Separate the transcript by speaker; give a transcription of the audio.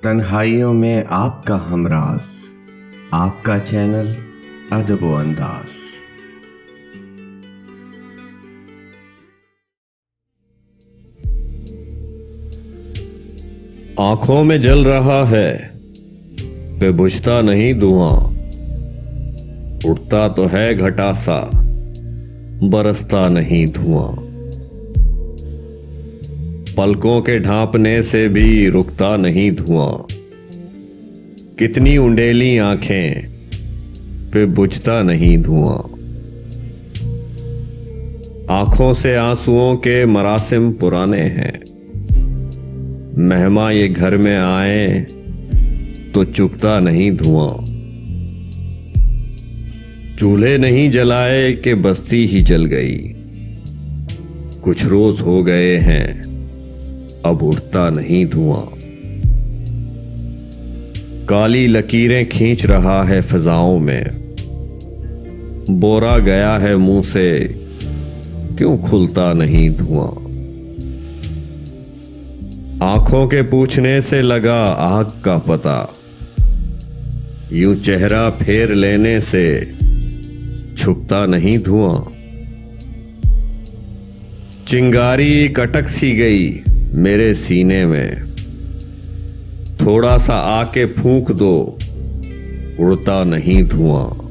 Speaker 1: तन्हाइयों में आपका हमराज, आपका चैनल अदब व अंदाज।
Speaker 2: आंखों में जल रहा है पे बुझता नहीं धुआं, उड़ता तो है घटा सा बरसता नहीं धुआं। पलकों के ढांपने से भी रुकता नहीं धुआं, कितनी उंडेली आंखें पे बुझता नहीं धुआं। आंखों से आंसुओं के मरासिम पुराने हैं, मेहमान ये घर में आए तो चुकता नहीं धुआं। चूल्हे नहीं जलाए कि बस्ती ही जल गई, कुछ रोज हो गए हैं अब उठता नहीं धुआं। काली लकीरें खींच रहा है फिजाओं में, बोरा गया है मुंह से क्यों खुलता नहीं धुआं। आंखों के पूछने से लगा आग का पता, यूं चेहरा फेर लेने से छुपता नहीं धुआं। चिंगारी कटक सी गई मेरे सीने में, थोड़ा सा आके फूंक दो उड़ता नहीं धुआं।